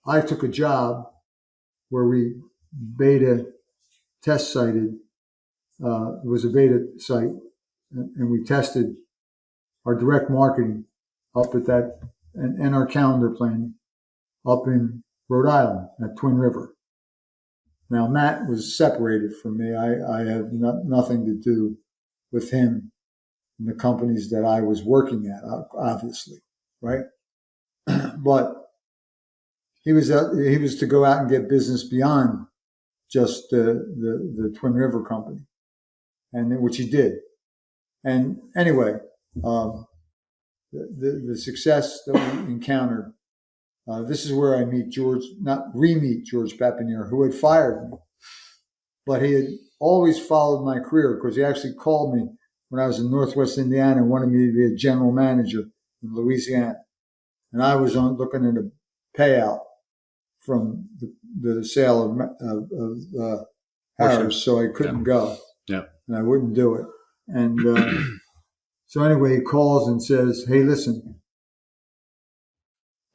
I took a job where we beta test sited. It was a beta site, and we tested our direct marketing up at that, and our calendar planning up in Rhode Island at Twin River. Now, Matt was separated from me. I have nothing to do with him and the companies that I was working at, obviously, right? But he was to go out and get business beyond just the Twin River company, and which he did. And anyway, the success that we encountered. This is where I meet re-meet George Papinier, who had fired me. But he had always followed my career because he actually called me when I was in Northwest Indiana and wanted me to be a general manager in Louisiana. And I was looking at a payout from the sale of Harris, so I couldn't go. Yeah. And I wouldn't do it. And so anyway, he calls and says, "Hey, listen,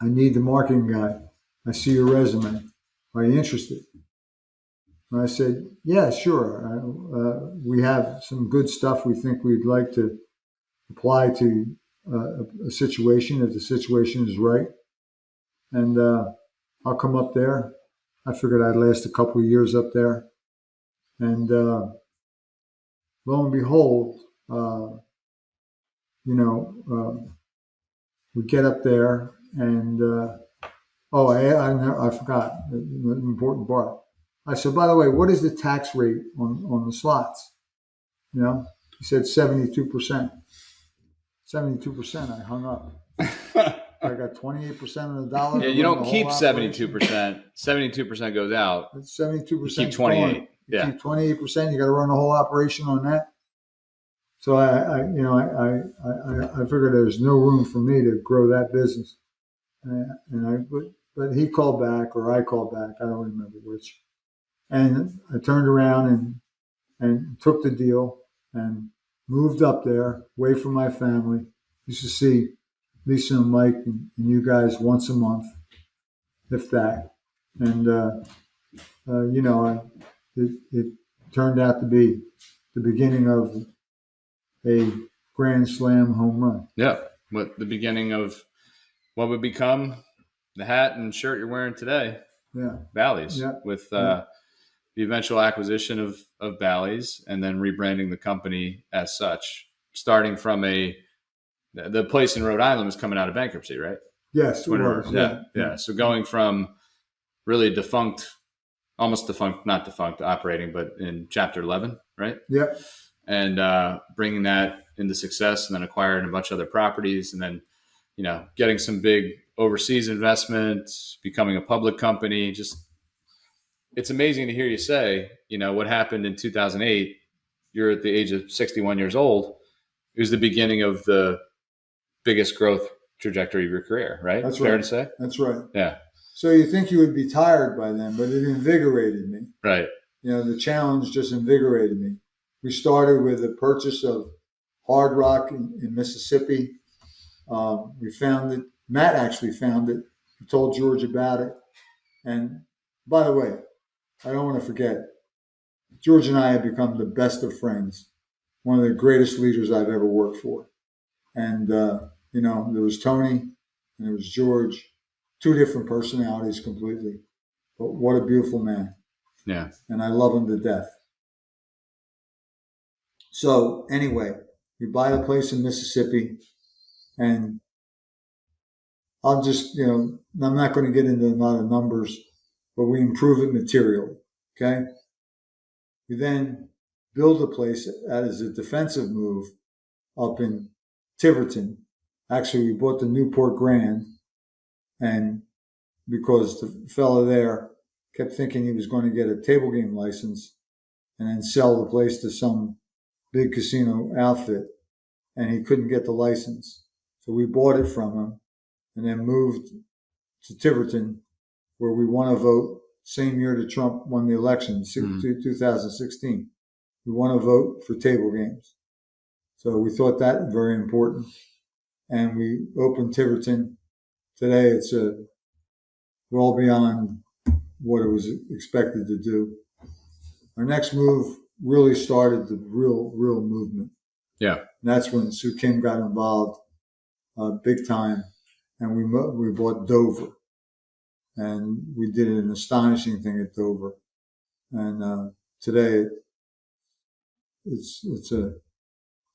I need the marketing guy. I see your resume. Are you interested?" And I said, "Yeah, sure. We have some good stuff we think we'd like to apply to a situation if the situation is right. And I'll come up there." I figured I'd last a couple of years up there. And lo and behold, we get up there and, I forgot the important part. I said, "By the way, what is the tax rate on the slots?" He said 72%. 72%. I hung up. I got 28% of the dollar. Yeah, you don't keep 72%. 72% goes out. 72%. You keep 28. You keep 28%. You got to run the whole operation on that. So I figured there was no room for me to grow that business, but he called back or I called back. I don't remember which. And I turned around and took the deal and moved up there, away from my family. Used to see Lisa and Mike and you guys once a month, if that. And it turned out to be the beginning of a grand slam home run. Yeah, but the beginning of what would become the hat and shirt you're wearing today. Yeah, Bally's, with the eventual acquisition of Bally's and then rebranding the company as such, starting from the place in Rhode Island was coming out of bankruptcy, right? Yes, it was. Yeah. So going from really defunct, almost defunct, not defunct, operating, but in Chapter 11, right? Yeah. And bringing that into success, and then acquiring a bunch of other properties, and then getting some big overseas investments, becoming a public company. Just, it's amazing to hear you say, what happened in 2008. You're at the age of 61 years old. It was the beginning of the biggest growth trajectory of your career, right? That's fair right. to say. That's right. Yeah. So you think you would be tired by then, but it invigorated me. Right. The challenge just invigorated me. We started with the purchase of Hard Rock in Mississippi. We found it. Matt actually found it. He told George about it. And by the way, I don't want to forget, George and I have become the best of friends. One of the greatest leaders I've ever worked for. And, there was Tony and there was George, two different personalities completely. But what a beautiful man. Yeah. And I love him to death. So anyway, we buy the place in Mississippi, and I'll just, I'm not going to get into a lot of numbers, but we improve it materially. Okay. We then build a place as a defensive move up in Tiverton. Actually, we bought the Newport Grand, and because the fellow there kept thinking he was going to get a table game license and then sell the place to some big casino outfit, and he couldn't get the license. So we bought it from him and then moved to Tiverton, where we won a vote same year that Trump won the election, 2016. We won a vote for table games. So we thought that very important. And we opened Tiverton. Today it's a well beyond what it was expected to do. Our next move really started the real movement. Yeah. And that's when Sue Kim got involved big time, and we bought Dover, and we did an astonishing thing at Dover. And today, it's a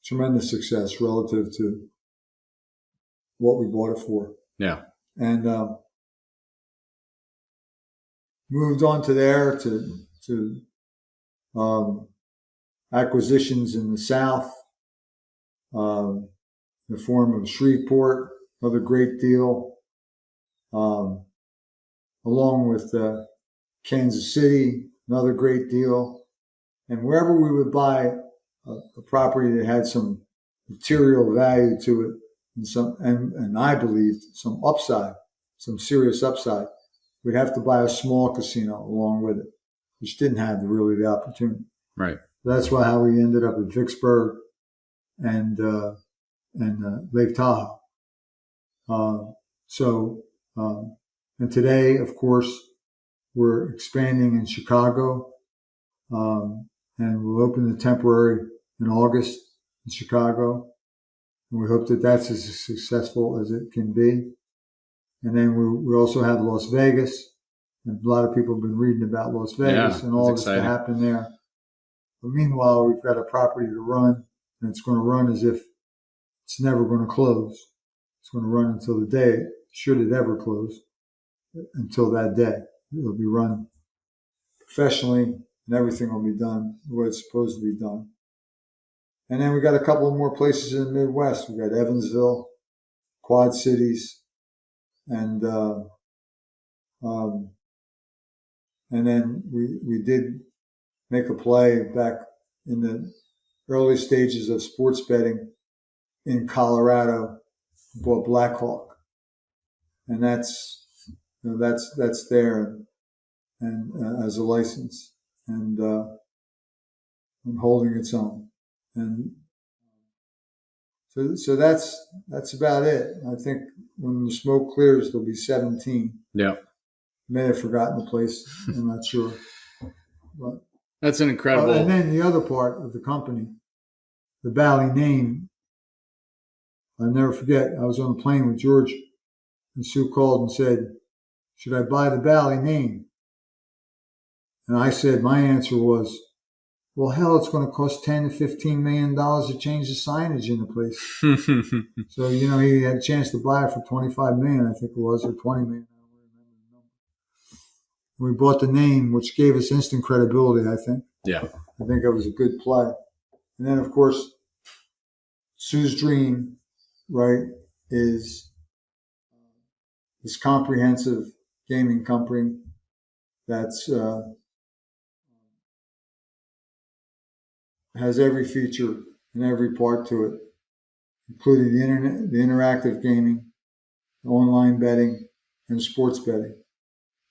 tremendous success relative to what we bought it for. Yeah. And moved on to there to acquisitions in the South, in the form of Shreveport, another great deal, along with Kansas City, another great deal. And wherever we would buy a property that had some material value to it, and I believed some upside, some serious upside, we'd have to buy a small casino along with it, which didn't have really the opportunity. Right. That's how we ended up at Vicksburg and Lake Tahoe. And today, of course, we're expanding in Chicago, and we'll open the temporary in August in Chicago. And we hope that that's as successful as it can be. And then we also have Las Vegas. And a lot of people have been reading about Las Vegas and all this to happen there. But meanwhile, we've got a property to run, and it's going to run as if it's never going to close. It's going to run until the day, should it ever close, until that day. It'll be run professionally, and everything will be done the way it's supposed to be done. And then we got a couple of more places in the Midwest. We got Evansville, Quad Cities, and then we did make a play back in the early stages of sports betting in Colorado. Bought Blackhawk, and that's there and as a license and holding its own. And so that's about it. I think when the smoke clears, there'll be 17. Yeah. May have forgotten the place. I'm not sure. But, that's an incredible. And then the other part of the company, the Bally name, I'll never forget. I was on a plane with George, and Sue called and said, "Should I buy the Bally name?" And I said, my answer was, well, hell, it's going to cost $10 to $15 million to change the signage in the place. So, he had a chance to buy it for $25 million, I think it was, or $20 million. I don't remember the number. We bought the name, which gave us instant credibility, I think. Yeah. I think it was a good play. And then, of course, Sue's dream, right, is this comprehensive gaming company that's has every feature and every part to it, including the internet, the interactive gaming, the online betting, and sports betting.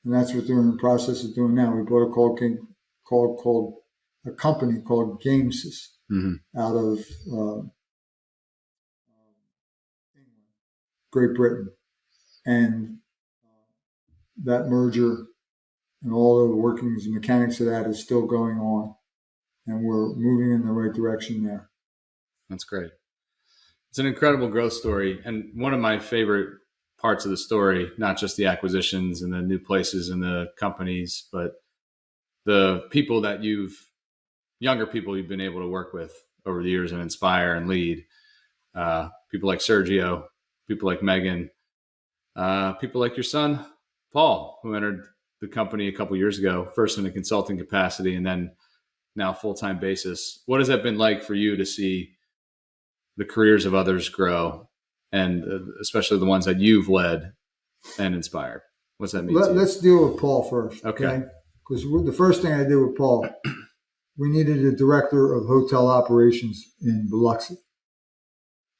And that's what they're in the process of doing now. We bought a company called Gamesys out of Great Britain. And that merger and all of the workings and mechanics of that is still going on. And we're moving in the right direction there. That's great. It's an incredible growth story. And one of my favorite parts of the story, not just the acquisitions and the new places and the companies, but the people that younger people you've been able to work with over the years and inspire and lead. People like Sergio, people like Megan, people like your son, Paul, who entered the company a couple of years ago, first in a consulting capacity and then now full-time basis. What has that been like for you to see the careers of others grow, and especially the ones that you've led and inspired? What's that mean to you? Let's deal with Paul first. Okay. Because the first thing I did with Paul, we needed a director of hotel operations in Biloxi.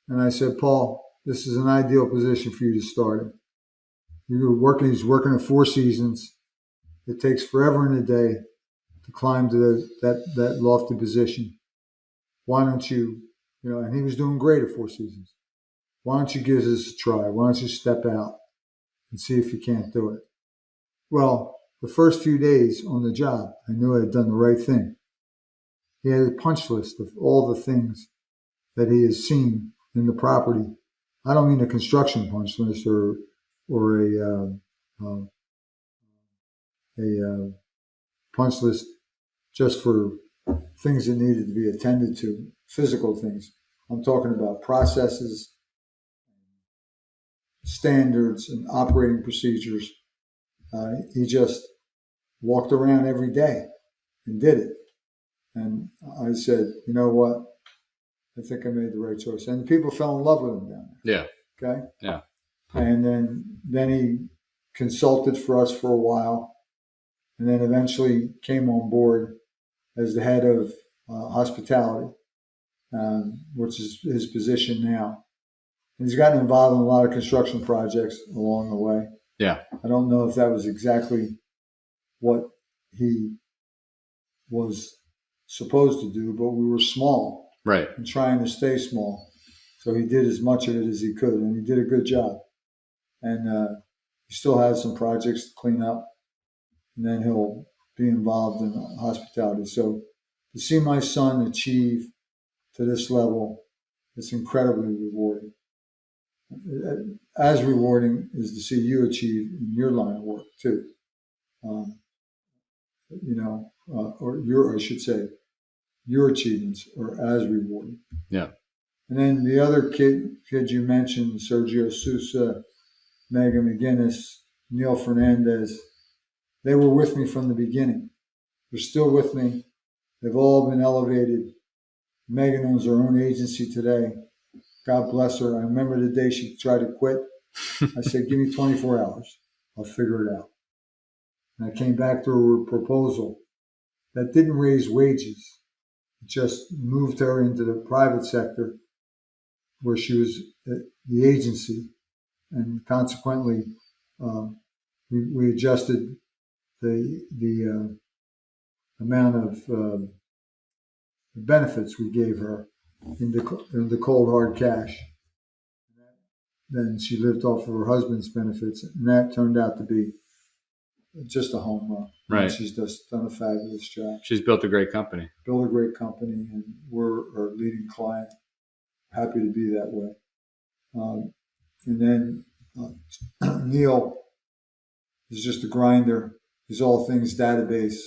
And I said, Paul, this is an ideal position for you to start in. He's working at Four Seasons. It takes forever and a day to climb to that lofty position. Why don't you, and he was doing great at Four Seasons. Why don't you give this a try? Why don't you step out and see if you can't do it? Well, the first few days on the job, I knew I had done the right thing. He had a punch list of all the things that he has seen in the property. I don't mean a construction punch list or a punch list just for things that needed to be attended to, physical things. I'm talking about processes, standards, and operating procedures. He just walked around every day and did it. And I said, you know what? I think I made the right choice. And the people fell in love with him down Yeah. there. Okay. Yeah. And then he consulted for us for a while, and then eventually came on board as the head of hospitality, which is his position now. And he's gotten involved in a lot of construction projects along the way. Yeah. I don't know if that was exactly what he was supposed to do, but we were small. Right. And trying to stay small. So he did as much of it as he could, and he did a good job. And he still has some projects to clean up, and then he'll be involved in hospitality. So to see my son achieve to this level, it's incredibly rewarding. As rewarding is to see you achieve in your line of work too. I should say, your achievements are as rewarding. Yeah. And then the other kids you mentioned, Sergio Sousa, Megan McGinnis, Neil Fernandez, they were with me from the beginning. They're still with me. They've all been elevated. Megan owns her own agency today. God bless her. I remember the day she tried to quit. I said, give me 24 hours. I'll figure it out. And I came back to her with a proposal that didn't raise wages. It just moved her into the private sector where she was at the agency. And consequently, we adjusted the amount of benefits we gave her into cold hard cash. Then she lived off of her husband's benefits, and that turned out to be just a home run. Right. And she's just done a fabulous job. She's built a great company. Built a great company, and we're her leading client. Happy to be that way. And then Neil is just a grinder. He's all things database.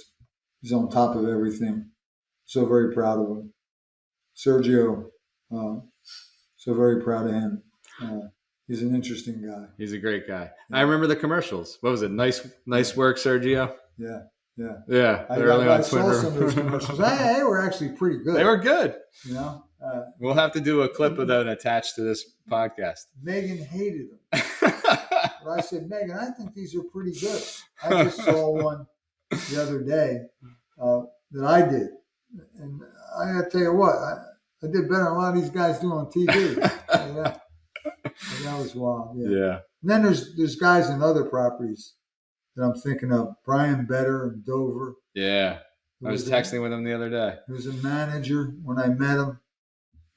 He's on top of everything. So very proud of him. Sergio, so very proud of him. He's an interesting guy. He's a great guy. Yeah. I remember the commercials. What was it? Nice work, Sergio. Yeah. Yeah. I saw some of those commercials. They were actually pretty good. They were good. You know, we'll have to do a clip of that attached to this podcast. Megan hated them. But I said, Megan, I think these are pretty good. I just saw one the other day that I did. And I got to tell you what, I did better than a lot of these guys do on TV. Yeah. And that was wild. Yeah. And then there's guys in other properties that I'm thinking of. Brian Better in Dover. Yeah. I was texting with him the other day. He was a manager when I met him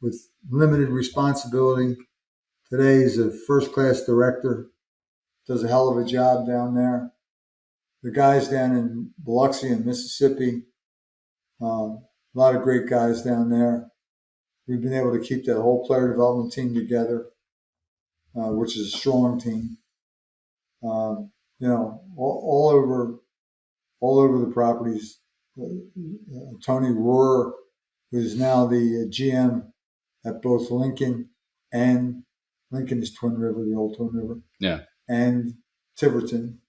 with limited responsibility. Today he's a first-class director. Does a hell of a job down there. The guys down in Biloxi in Mississippi, a lot of great guys down there. We've been able to keep that whole player development team together, which is a strong team. All over the properties. Tony Rohrer, who's now the GM at both Lincoln is Twin River, the old Twin River. Yeah. And Tiverton.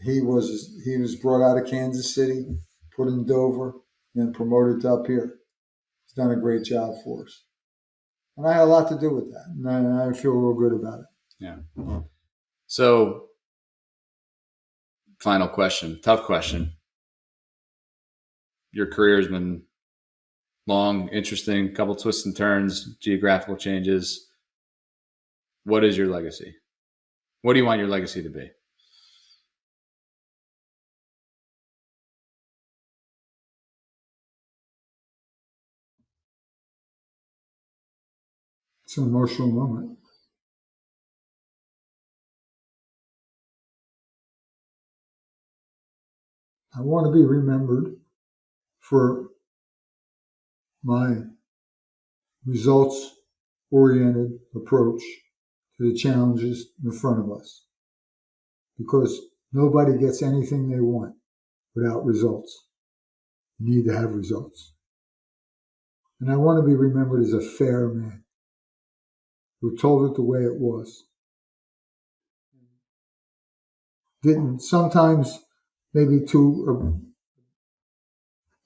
He was brought out of Kansas City, put in Dover, and promoted to up here. He's done a great job for us. And I had a lot to do with that. And I feel real good about it. Yeah. So, final question, tough question. Your career has been long, interesting, couple twists and turns, geographical changes. What is your legacy? What do you want your legacy to be? It's an emotional moment. I want to be remembered for my results-oriented approach to the challenges in front of us, because nobody gets anything they want without results. You need to have results. And I want to be remembered as a fair man who told it the way it was. Didn't sometimes maybe too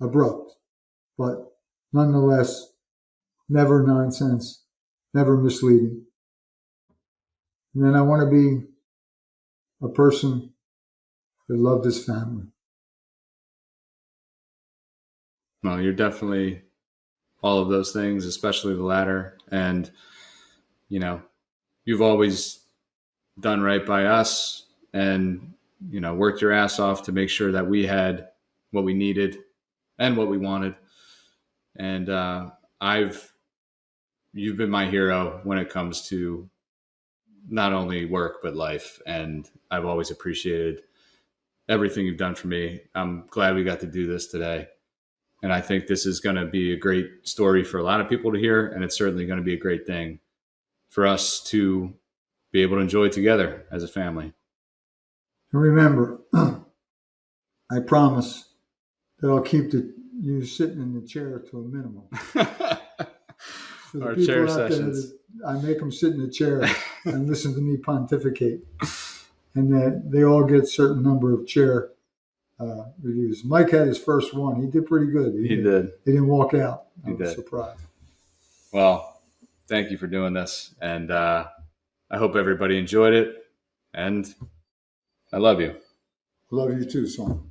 abrupt, but nonetheless, never nonsense, never misleading. And then I want to be a person that loved his family. Well, you're definitely all of those things, especially the latter. And, you know, you've always done right by us and, you know, worked your ass off to make sure that we had what we needed and what we wanted. And you've been my hero when it comes to not only work, but life. And I've always appreciated everything you've done for me. I'm glad we got to do this today. And I think this is going to be a great story for a lot of people to hear. And it's certainly going to be a great thing for us to be able to enjoy together as a family. And remember, I promise that I'll keep you sitting in the chair to a minimum. Our chair sessions. I make them sit in the chair and listen to me pontificate. And that they all get a certain number of chair reviews. Mike had his first one. He did pretty good. He did. He didn't walk out. I was did. surprised. Well, thank you for doing this. And I hope everybody enjoyed it. And I love you. I love you too, son.